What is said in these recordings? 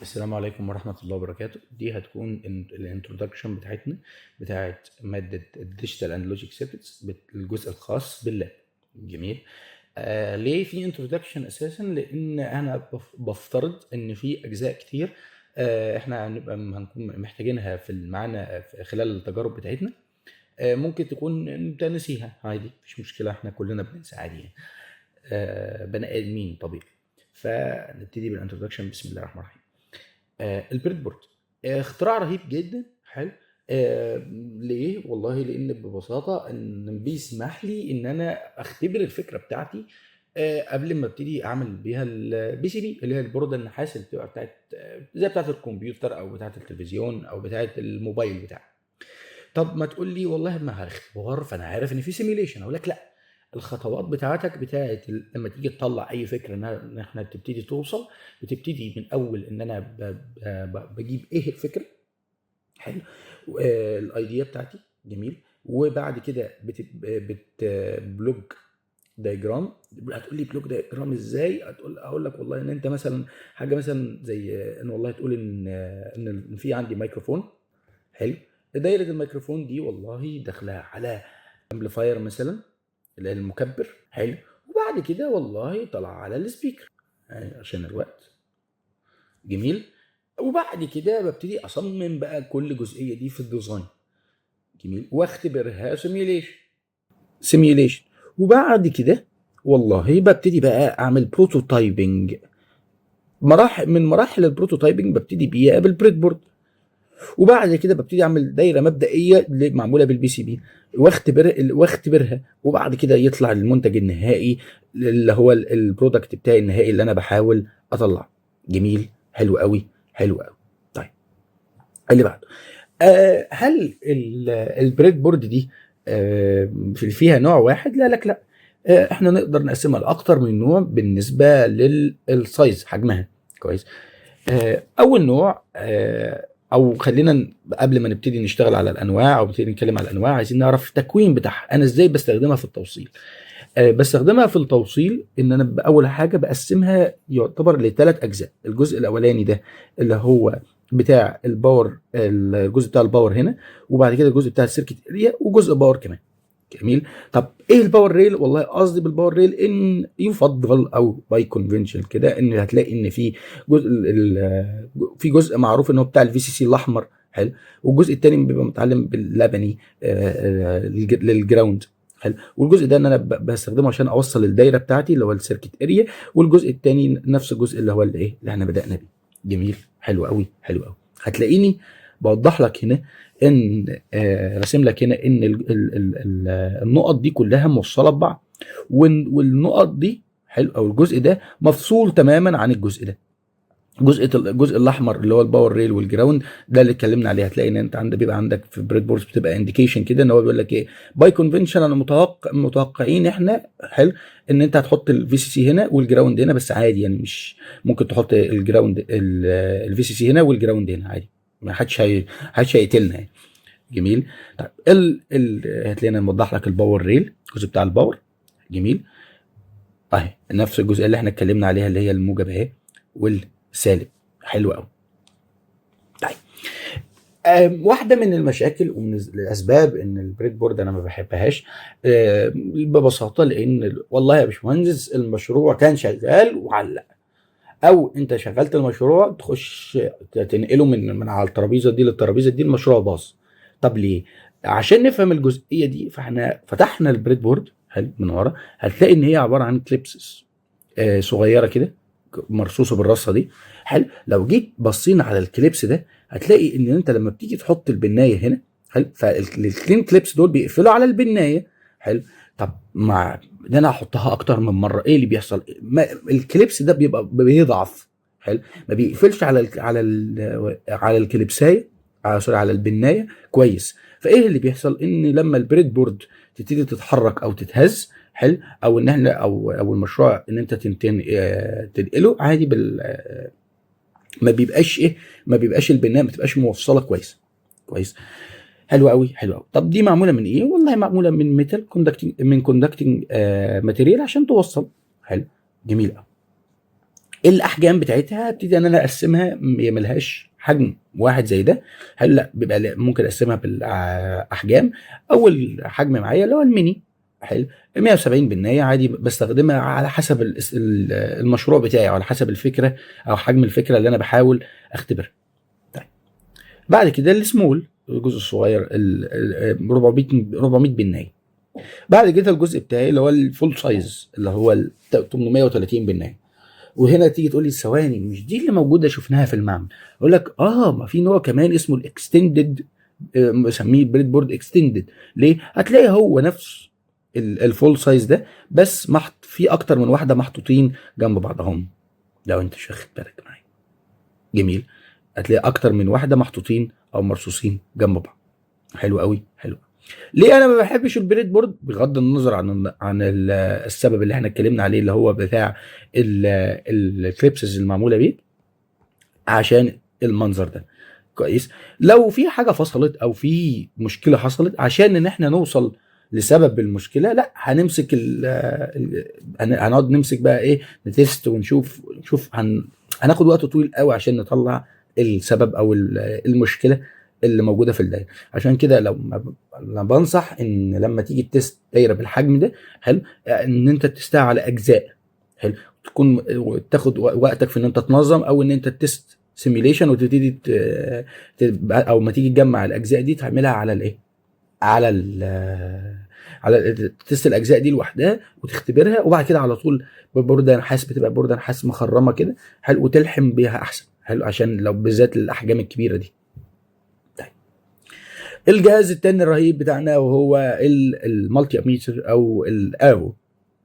السلام عليكم ورحمة الله وبركاته. دي هتكون الانترودكشن بتاعتنا بتاعت مادة الديجيتال اند لوجيك سيركتس، الجزء الخاص باللاب. جميل. ليه في انترودكشن اساسا؟ لان انا بفترض ان في اجزاء كتير احنا هنكون محتاجينها معانا خلال التجارب بتاعتنا. ممكن تكون انت نسيها عادي، مفيش مشكلة، احنا كلنا بننسى عادي يعني. بني ادمين طبيعي. فنبتدي بالانترودكشن. بسم الله الرحمن الرحيم. البريد بورد اختراع رهيب جدا. حلو. ليه؟ والله لان ببساطه ان بيسمح لي ان انا اختبر الفكره بتاعتي قبل ما ابتدي اعمل بيها البي سي بي، اللي هي البورده النحاس اللي بتبقى بتاعت زي بتاعت الكمبيوتر او بتاعت التلفزيون او بتاعت الموبايل بتاعي. طب ما تقول لي والله ما هختبر، فانا عارف ان في سيميليشن. اقول لك لا، الخطوات بتاعتك بتاعت لما تيجي تطلع اي فكره ان احنا تبتدي توصل، بتبتدي من اول ان انا بجيب ايه الفكره. حلو. الايديا بتاعتي. جميل. وبعد كده بلوج دايجرام. هتقول لي بلوج دايجرام ازاي؟ اقول لك والله ان انت مثلا حاجه مثلا زي ان والله تقول ان في عندي ميكروفون. حلو. دايره الميكروفون دي والله داخلها على امبليفاير مثلا، اللي هي المكبر. حلو. وبعد كده والله طلع على السبيكر يعني عشان الوقت. جميل. وبعد كده ببتدي اصمم بقى كل جزئيه دي في الديزاين. جميل. واختبرها سيميوليشن. وبعد كده والله ببتدي بقى اعمل بروتوتايبنج. من مراحل البروتوتايبنج ببتدي بيها بالبريد بورد. وبعد كده ببتدي اعمل دايره مبدئيه معموله بالبي سي بي، واختبرها. وبعد كده يطلع المنتج النهائي اللي هو البرودكت بتاعي النهائي اللي انا بحاول اطلعه. جميل. حلو قوي. حلو قوي. طيب اللي بعده. هل البريد بورد دي فيها نوع واحد؟ لا لك لا. احنا نقدر نقسمها لاكتر من نوع بالنسبه للسايز حجمها. كويس. اول نوع او خلينا قبل ما نبتدي نشتغل على الانواع او نبتدي نتكلم على الانواع، عايزين نعرف التكوين بتاعها. انا ازاي بستخدمها في التوصيل؟ بستخدمها في التوصيل ان انا اول حاجه بقسمها يعتبر لثلاث اجزاء. الجزء الاولاني ده اللي هو بتاع الباور، الجزء بتاع الباور هنا، وبعد كده الجزء بتاع السيركت اريا، وجزء باور كمان. جميل. طب ايه الباور ريل؟ والله قصدي بالباور ريل ان يفضل او باي كونفنشن كده ان هتلاقي ان في جزء في جزء معروف ان هو بتاع الفي سي سي الاحمر. حلو. والجزء الثاني بيبقى متعلم باللبني للجراوند. حلو. والجزء ده ان انا بستخدمه عشان اوصل الدايره بتاعتي اللي هو السيركت اريا، والجزء الثاني نفس الجزء اللي هو الايه اللي احنا بدانا بيه. جميل. حلو قوي. حلو قوي. هتلاقيني بوضح لك هنا ان راسم لك هنا ان النقط دي كلها موصله ببعض، والنقط دي حلو او الجزء ده مفصول تماما عن الجزء ده. الجزء الاحمر اللي هو الباور ريل والجراوند ده اللي اتكلمنا عليه. هتلاقي ان انت بيبقى عندك في بريد بورد بتبقى انديكيشن كده ان هو بيقول لك ايه باي كونفنشن. انا متوقعين احنا. حلو. ان انت هتحط الفي سي سي هنا والجراوند هنا بس عادي يعني، مش ممكن تحط الجراوند الفي سي سي هنا والجراوند هنا عادي، ما حدش هيقتلنا يعني. جميل. طيب هتلاقينا موضح لك الباور ريل، الجزء بتاع الباور. جميل. اهي نفس الجزء اللي احنا اتكلمنا عليها اللي هي الموجب اهي والسالب. حلو قوي. طيب واحده من المشاكل ومن الاسباب ان البريد بورد انا ما بحبهاش ببساطه لان والله يا باشمهندس المشروع كان شغال وعلق، او انت شغلت المشروع تخش تنقله من على الترابيزه دي للترابيزه دي، المشروع باظ. طب ليه؟ عشان نفهم الجزئيه دي فاحنا فتحنا البريد بورد. حلو. من ورا هتلاقي ان هي عباره عن كليبسز صغيره كده مرصوصه بالرصه دي. حلو. لو جيت بصينا على الكليبس ده هتلاقي ان انت لما بتيجي تحط البنايه هنا، حلو، فالكلين كليبس دول بيقفلوا على البنايه. حلو. طب مع ان انا احطها اكتر من مره ايه اللي بيحصل؟ الكليبس ده بيضعف. حلو. ما بيقفلش على الكليبسايه، سوري، على البنايه كويس. فايه اللي بيحصل؟ ان لما البريد بورد تبتدي تتحرك او تتهز، حلو، او ان احنا او المشروع ان انت تنقله عادي ما بيبقاش البنايه ما تبقاش موصله كويس. حلو قوي. حلو قوي. طب دي معموله من ايه؟ والله معموله من ميتال كوندكتنج ماتيريال عشان توصل. حلو. جميل قوي. الاحجام بتاعتها ابتدي ان انا اقسمها، هي ملهاش حجم واحد زي ده. هل لا، بيبقى ممكن اقسمها بالاحجام. اول حجم معايا اللي هو الميني، حلو، 170 بالنية عادي، بستخدمها على حسب المشروع بتاعي، او على حسب الفكره او حجم الفكره اللي انا بحاول اختبرها. طيب بعد كده السمول، الجزء الصغير 400 بالنية. بعد كده الجزء بتاعي اللي هو الفول سايز اللي هو 830 بالنية. وهنا تيجي تقول لي ثواني، مش دي اللي موجوده شفناها في المعمل؟ اقول لك ما في نوع كمان اسمه الاكستندد، بسميه بريد بورد اكستندد. ليه؟ هتلاقي هو نفس الفول سايز ده، بس في اكتر من واحده محطوطين جنب بعضهم. لو انت مش واخد بالك معايا، جميل، هتلاقي اكتر من واحده محطوطين او مرصوصين جنب بعض. حلو قوي، حلو. ليه انا ما بحبش البريد بورد؟ بغض النظر عن السبب اللي احنا اتكلمنا عليه، اللي هو بتاع الكليبسز المعموله بيه، عشان المنظر ده كويس. لو في حاجه فصلت او في مشكله حصلت، عشان ان احنا نوصل لسبب المشكله، لا هنمسك هنقعد نمسك بقى ايه، نتست ونشوف هناخد وقت طويل قوي عشان نطلع السبب او المشكله اللي موجوده في الدايره. عشان كده لما بنصح ان لما تيجي تست دايره بالحجم ده، حلو، ان انت تستها على اجزاء، حلو، تكون تاخد وقتك في ان انت تنظم، او ان انت تست سيميليشن وتبتدي او ما تيجي تجمع الاجزاء دي تعملها على الايه، على تست الاجزاء دي لوحدها وتختبرها، وبعد كده على طول ببورده نحاس، بتبقى بورده نحاس مخرمه كده، حلو، وتلحم بيها احسن، حلو، عشان لو بالذات الاحجام الكبيره دي. طيب الجهاز التاني الرهيب بتاعنا وهو المالتي اميتر او الاو،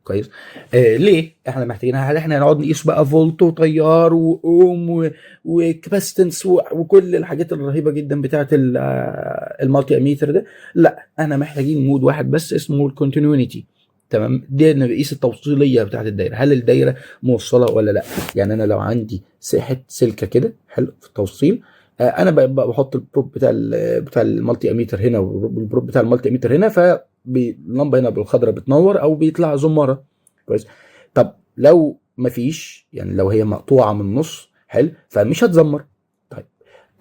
كويس. ليه احنا محتاجينها؟ هل احنا هنقعد نقيس بقى فولت وتيار واوم وكاباسيتنس وكل الحاجات الرهيبه جدا بتاعه المالتي اميتر ده؟ لا، احنا محتاجين مود واحد بس اسمه الكونتينيوتي. تمام، دي انا بقيس التوصيليه بتاعه الدايره، هل الدايره موصله ولا لا. يعني انا لو عندي سلكه كده، حلو، في التوصيل، انا بحط البروب بتاع المالتي اميتر هنا والبروب بتاع المالتي اميتر هنا، فاللمبه هنا بالخضراء بتنور او بيطلع زماره، كويس. طب لو مفيش، يعني لو هي مقطوعه من النص، حلو، فمش هتزمر. طيب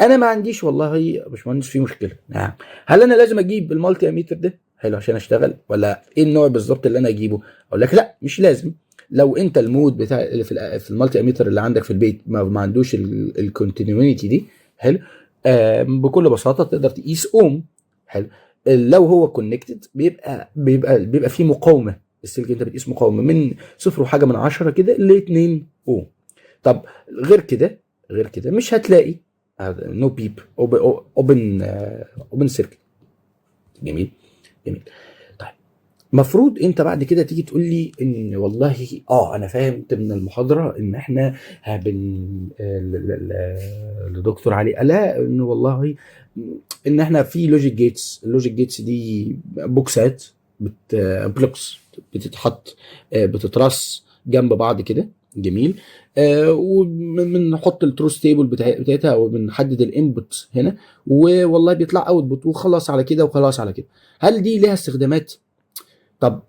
انا ما عنديش والله يا باشمهندس في مشكله، نعم، هل انا لازم اجيب المالتي اميتر ده، حلو، عشان اشتغل، ولا ايه النوع بالظبط اللي انا اجيبه؟ اقول لك لا، مش لازم. لو انت المود بتاع اللي في المالتي اميتر اللي عندك في البيت ما عندوش الكونتينيوتي دي، حلو، بكل بساطه تقدر تقيس اوم، حلو. لو هو كونكتد بيبقى فيه مقاومه، السلك انت بتقيس مقاومه من 0.1 كده ل 2 اوم. طب غير كده مش هتلاقي نو بيب اوبن سيركت. جميل، جميل. طيب مفروض انت بعد كده تيجي تقول لي ان والله انا فهمت من المحاضره ان احنا لدكتور علي لا، ان والله ان احنا في لوجيك جيتس. اللوجيك جيتس دي بوكسات بلوكس بتتحط، بتترص جنب بعض كده، جميل. وبنحط التروث تيبل بتاعتها، او بنحدد الانبوت هنا، والله بيطلع اوتبوت، وخلاص على كده وخلاص على كده. هل دي ليها استخدامات؟ طب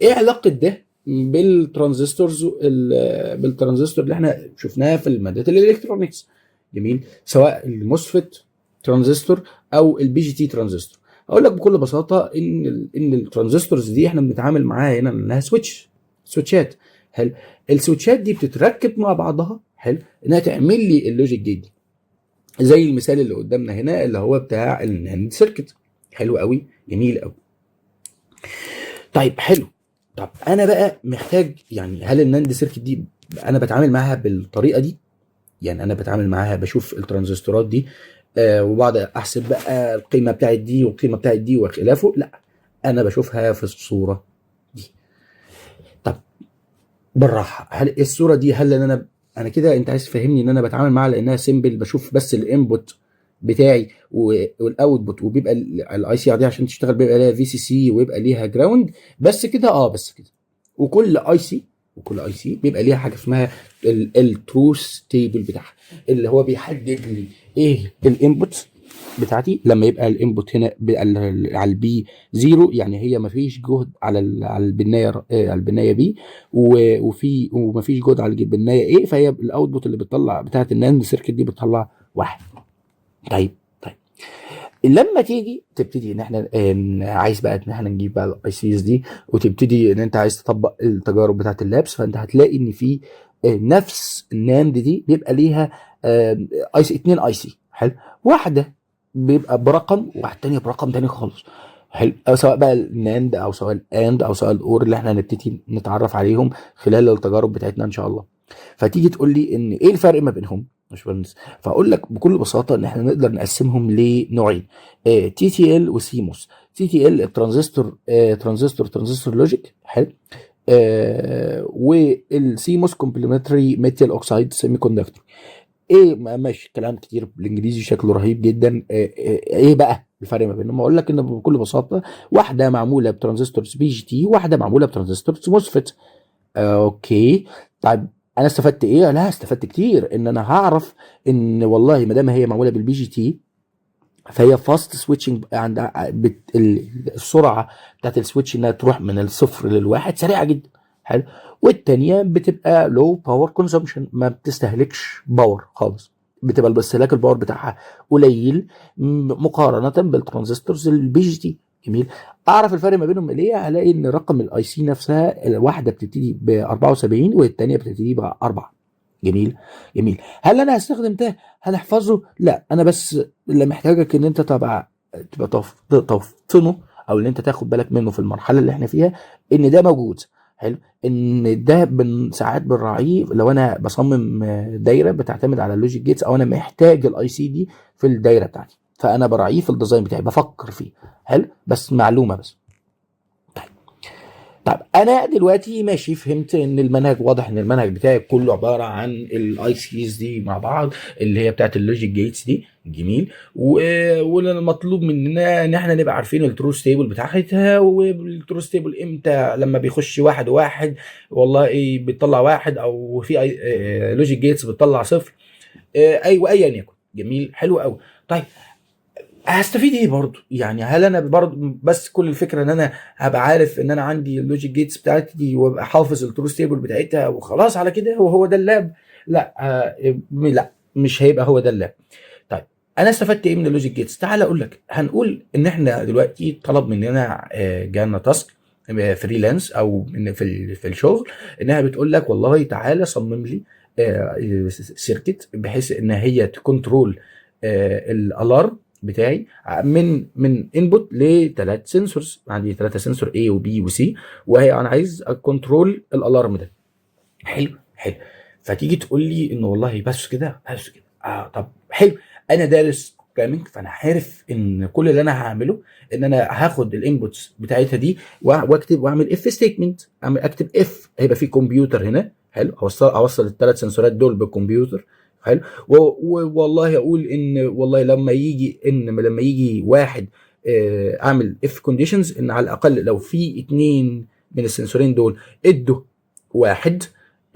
ايه علاقه ده بالترانزستور اللي احنا شفناها في المادات الالكترونيكس؟ جميل، سواء الموسفيت ترانزستور او البي جي تي ترانزستور. اقول لك بكل بساطه ان الترانزستورز دي احنا بنتعامل معاها هنا انها سويتشات. حلو، السويتشات دي بتتركب مع بعضها، حلو، انها تعمل لي اللوجيك جيت دي، زي المثال اللي قدامنا هنا اللي هو بتاع الناند سيركت. حلو قوي، جميل قوي. طيب حلو. طب انا بقى محتاج، يعني هل الناند سيركت دي انا بتعامل معاها بالطريقه دي؟ يعني انا بتعامل معاها بشوف الترانزستورات دي وبعد احسب بقى القيمه بتاعت دي والقيمه بتاعت دي وخلافه؟ لا، انا بشوفها في الصوره دي. طب بالراحه، هل الصوره دي، هل انا كده انت عايز تفهمني ان انا بتعامل معاها لانها سيمبل، بشوف بس الانبوت بتاعي والاوتبوت، وبيبقى الاي سي ار دي عشان تشتغل بيبقى ليها في سي سي ويبقى ليها جراوند، بس كده؟ بس كده. وكل اي سي بيبقى ليها حاجه اسمها التروث تيبل بتاعها، اللي هو بيحدد لي ايه الانبوت بتاعتي لما يبقى الانبوت هنا على البي زيرو، يعني هي ما فيش جهد على البنايه على البنايه بي، وما فيش جهد على البنايه ايه، فهي الاوتبوت اللي بتطلع بتاعت الناند سيركت دي بتطلع واحد. طيب لما تيجي تبتدي ان احنا عايز بقى ان احنا نجيب بقى الاي سيز دي، وتبتدي ان انت عايز تطبق التجارب بتاعت اللابس، فانت هتلاقي ان في نفس الناند دي بيبقى ليها اي سي، 2 اي سي. حلو. واحده بيبقى برقم، وواحده تانية برقم تاني خالص. حلو. أو سواء بقى الناند او سواء الاند او سواء الاور اللي احنا هنبتدي نتعرف عليهم خلال التجارب بتاعتنا ان شاء الله. فتيجي تقول لي ان ايه الفرق ما بينهم مش بنس، فاقول لك بكل بساطه ان احنا نقدر نقسمهم لنوعين، تي تي ال وسيموس. تي تي ال الترانزستور، ترانزستور لوجيك. حلو. والسيموس كومبلمنتري ميتال اوكسايد سيمي كوندكتور. ايه ماشي كلام كتير بالانجليزي شكله رهيب جدا. ايه بقى الفرق ما بينهم؟ اقول لك ان بكل بساطه واحده معموله بترانزستورز بي جي تي، واحده معموله بترانزستورز موسفيت. اوكي. طيب انا استفدت ايه؟ لا استفدت كتير، ان انا هعرف ان والله ما دام هي معموله بالبي جي تي فهي فاست سويتشنج، عند السرعه بتاعت السويتش انها تروح من الصفر للواحد سريعه جدا. حلو. والتانيه بتبقى لو باور كونسومشن، ما بتستهلكش باور خالص، بتبقى الاستهلاك الباور بتاعها قليل مقارنه بالترانزستورز البي جي تي. جميل. اعرف الفرق ما بينهم ليه؟ هلاقي ان رقم الاي سي نفسها الواحده بتبتدي ب 74 والثانيه بتبتدي ب 4. جميل. هل انا هستخدم ده؟ هل احفظه؟ لا، انا بس اللي محتاجك ان انت تبقى تفطنه، او ان انت تاخد بالك منه في المرحله اللي احنا فيها، ان ده موجود. حلو. ان ده ساعات بنراعيه لو انا بصمم دايره بتعتمد على اللوجيك جيتس، او انا محتاج الاي سي دي في الدايره بتاعتي، فانا براعيه في الديزاين بتاعي، بفكر فيه. حلو. بس معلومه بس. طب انا دلوقتي ماشي فهمت ان المنهج، واضح ان المنهج بتاعي كله عباره عن الاي سيز دي مع بعض، اللي هي بتاعت اللوجيك جيتس دي. جميل. والمطلوب مننا ان احنا نبقى عارفين التروث تيبل بتاعتها، والتروث تيبل امتى لما بيخش واحد وواحد والله ايه بتطلع واحد، او في لوجيك جيتس بتطلع صفر. ايوه ايا يكن. جميل. حلو قوي. طيب هستفيد ايه برضو؟ يعني هل انا برضو بس كل الفكره ان انا هبقى عارف ان انا عندي اللوجيك جيتس بتاعتي دي، وابقى حافظ التروث تيبل بتاعتها وخلاص على كده وهو ده اللاب؟ لا. لا مش هيبقى هو ده اللاب. طيب انا استفدت ايه من اللوجيك جيتس؟ تعال اقول لك. هنقول ان احنا دلوقتي طلب مننا جانا تاسك فريلانس او في الشغل، انها بتقول لك والله تعالى صمم لي سيركت بحيث ان هي تكنترول الالارم بتاعي من انبوت لثلاث سنسورز. عندي ثلاثه سنسور A وبي وسي، وهي انا عايز اكنترول الالارم ده. حلو. فتيجي تقول لي انه والله بس كده طب حلو. انا دارس بروجرامنج، فانا عارف ان كل اللي انا هعمله ان انا هاخد الانبوتس بتاعتها دي واكتب واعمل اف ستيتمنت، اكتب اف، هيبقى في كمبيوتر هنا. حلو. اوصل الثلاث سنسورات دول بالكمبيوتر. حلو. والله اقول ان والله لما يجي واحد اعمل اف كونديشنز ان على الاقل لو في 2 من السنسورين دول ادوا واحد،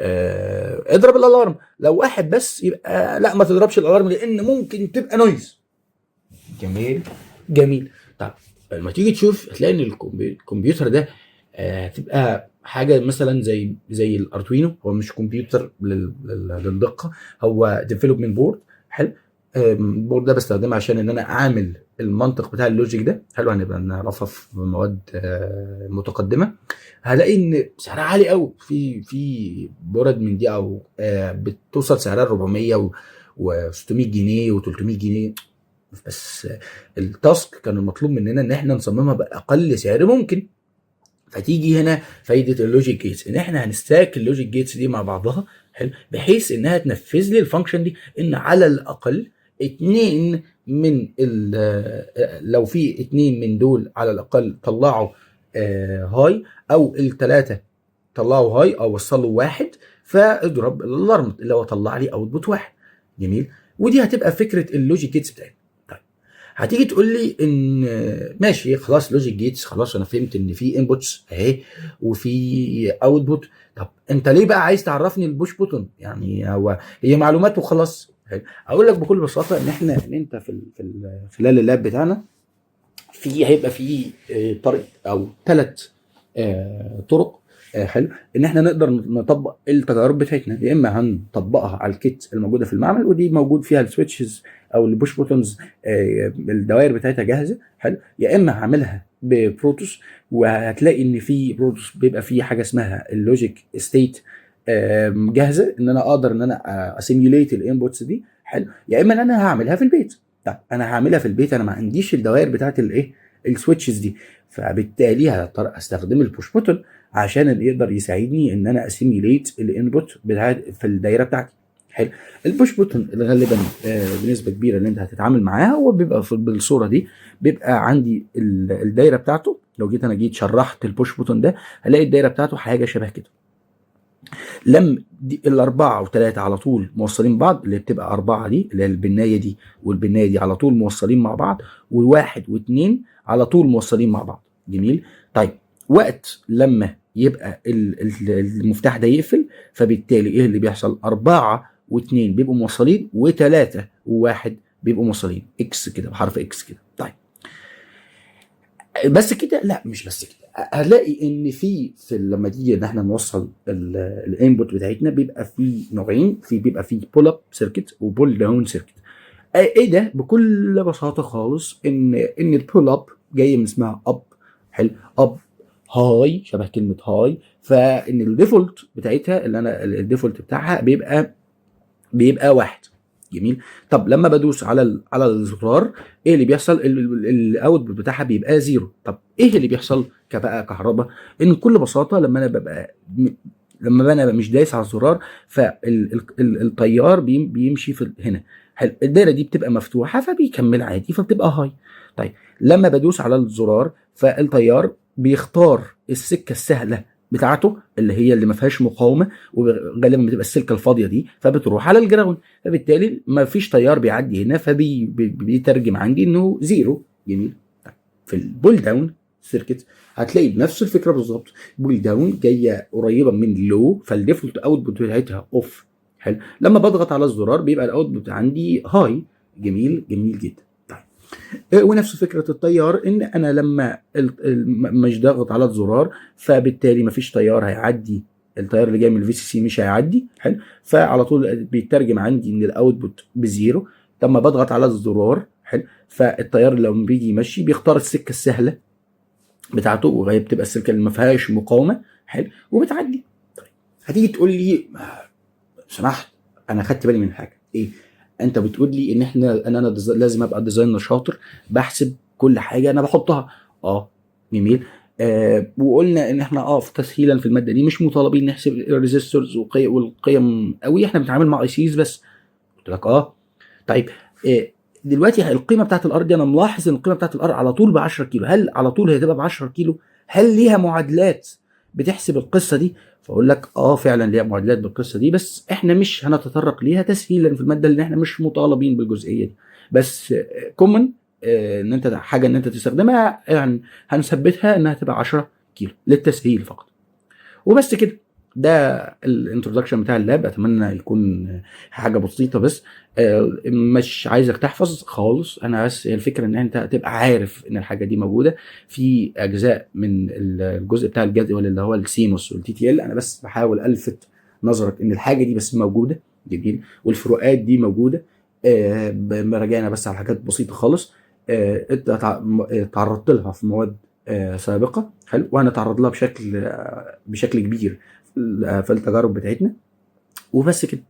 اضرب الالارم. لو واحد بس يبقى لا ما تضربش الالارم لان ممكن تبقى نويز. جميل. طب لما تيجي تشوف هتلاقي ان الكمبيوتر ده هتبقى حاجه مثلا زي الاردوينو. هو مش كمبيوتر للدقه، هو ديفلوبمنت بورد. حلو. البورد ده بستخدمه عشان ان انا اعمل المنطق بتاع اللوجيك ده. حلو. هنبقى نعرفها في مواد متقدمه. هلاقي ان سعرها عالي قوي، في بورد من دي او بتوصل سعرها 400 و600 جنيه و300 جنيه. بس التاسك كان المطلوب مننا ان احنا نصممها باقل سعر ممكن. فتيجي هنا فايده اللوجيك جيتس، ان احنا هنستاك اللوجيك جيتس دي مع بعضها. حلو. بحيث انها تنفذ لي الفانكشن دي، ان على الاقل 2 من لو في 2 من دول على الاقل طلعوا هاي، او الثلاثه طلعوا هاي او وصلوا واحد، فاضرب الالارم اللي هو طلع لي اوتبوت واحد. جميل. ودي هتبقى فكره اللوجيك جيتس بتاعتنا. هتيجي تقول لي ان ماشي خلاص لوجيك جيتس، خلاص انا فهمت ان في انبوتس اهي وفي اوتبوت. طب انت ليه بقى عايز تعرفني البوش بوتون؟ يعني هي معلومات وخلاص. حلو. اقول لك بكل بساطه ان انت خلال اللاب بتاعنا هيبقى في طريق او 3 طرق. حلو. ان احنا نقدر نطبق التجارب بتاعتنا، يا اما هنطبقها على الكيت الموجوده في المعمل، ودي موجود فيها السويتشز او البوش بوتونز، الدوائر بتاعتها جاهزه. حلو. يا اما هعملها ببروتوس، وهتلاقي ان في بروتوس بيبقى فيه حاجه اسمها اللوجيك ستيت جاهزه، ان انا اقدر ان انا اسيميوليت الانبوتس دي. حلو. يا اما ان انا هعملها في البيت. طب انا هعملها في البيت، انا ما عنديش الدوائر بتاعت الايه السويتشز دي، فبالتالي هضطر استخدم البوش بوتون عشان يقدر يساعدني ان انا اسيميوليت الانبوت بتاعت في الدايره بتاعتي. حلو. البوش بوتون غالبا بنسبه كبيره اللي انت هتتعامل معاها هو بيبقى بالصوره دي، بيبقى عندي الدايره بتاعته. لو جيت شرحت البوش بوتون ده، هلاقي الدايره بتاعته حاجه شبه كده. لم دي الأربعة و3 على طول موصلين بعض، اللي بتبقى 4 دي اللي هي البناية دي والبناية دي على طول موصلين مع بعض، و1 و2 على طول موصلين مع بعض. جميل. طيب وقت لما يبقى المفتاح ده يقفل، فبالتالي ايه اللي بيحصل؟ 4 و2 بيبقوا موصلين، و3 و1 بيبقوا موصلين، اكس كده بحرف اكس كده. طيب بس كده؟ لا مش بس كده. هنلاقي ان لما تيجي ان احنا نوصل الانبوت بتاعتنا، بيبقى في نوعين، بيبقى في بول اب سيركت وبول داون سيركت. ايه ده؟ بكل بساطه خالص ان البول اب جاي من اسمها اب. حلو. اب هاي، شبه كلمه هاي، فان الديفولت بتاعتها اللي انا الديفولت بتاعها بيبقى 1. جميل. طب لما بدوس على الزرار، ايه اللي بيحصل؟ الاوتبوت بتاعها بيبقى 0. طب ايه اللي بيحصل كبقى كهرباء؟ ان بكل بساطه لما انا مش دايس على الزرار، فالتيار بيمشي في هنا. حلو. الدايره دي بتبقى مفتوحه فبيكمل عادي، فبتبقى هاي. طيب لما بدوس على الزرار، فالتيار بيختار السكه السهله بتاعته، اللي ما فيهاش مقاومه، وغالبا بتبقى السلكه الفاضيه دي، فبتروح على الجراوند، فبالتالي ما فيش تيار بيعدي هنا، فبيترجم عندي انه 0. جميل. في البول داون سيركت هتلاقي بنفس الفكره بالظبط. بول داون جايه قريبه من لو، فالديفولت اوتبوت بتاعتها اوف. حلو. لما بضغط على الزرار بيبقى الاوتبوت عندي هاي. جميل جميل جدا. ونفس فكره التيار، ان انا لما مش ضاغط على الزرار، فبالتالي مفيش تيار هيعدي، التيار اللي جاي من الفي سي سي مش هيعدي. حلو. فعلى طول بيترجم عندي ان الاوتبوت بزيرو. لما بضغط على الزرار، حلو، فالتيار لما بيجي يمشي بيختار السكه السهله بتاعته، وهي بتبقى السكه اللي ما فيهاش مقاومه. حلو. وبتعدي. طيب هتيجي تقول لي سمحت، انا خدت بالي من حاجه. ايه؟ انت بتقول لي ان انا لازم ابقى ديزاينر شاطر، بحسب كل حاجه انا بحطها. جميل. وقلنا ان احنا في تسهيلا في الماده دي مش مطالبين نحسب الريزيستورز والقيم قوي، احنا بنتعامل مع اي سيز بس. قلت لك طيب دلوقتي القيمه بتاعت الار دي، انا ملاحظ ان القيمه بتاعت الار على طول ب 10 كيلو، هل على طول هتبقى ب 10 كيلو؟ هل ليها معادلات بتحسب القصه دي؟ فاقول لك فعلا ليها معادلات بالقصه دي، بس احنا مش هنتطرق ليها تسهيلا في الماده، لان احنا مش مطالبين بالجزئيه دي. بس كومن ان انت حاجه ان انت تستخدمها، يعني هنثبتها انها تبقى 10 كيلو للتسهيل فقط، وبس كده. ده الانترودكشن بتاع اللاب، اتمنى يكون حاجه بسيطه بس. مش عايزك تحفظ خالص، انا بس الفكره ان انت تبقى عارف ان الحاجه دي موجوده في اجزاء من الجزء بتاع الجدول اللي هو السيموس والتي تي ال. انا بس بحاول الفت نظرك ان الحاجه دي بس موجوده. جميل. والفروقات دي موجوده. راجعنا بس على حاجات بسيطه خالص. انت تعرضت لها في مواد سابقه. حلو. وهنتعرض لها بشكل كبير في التجارب بتاعتنا، وبس كده.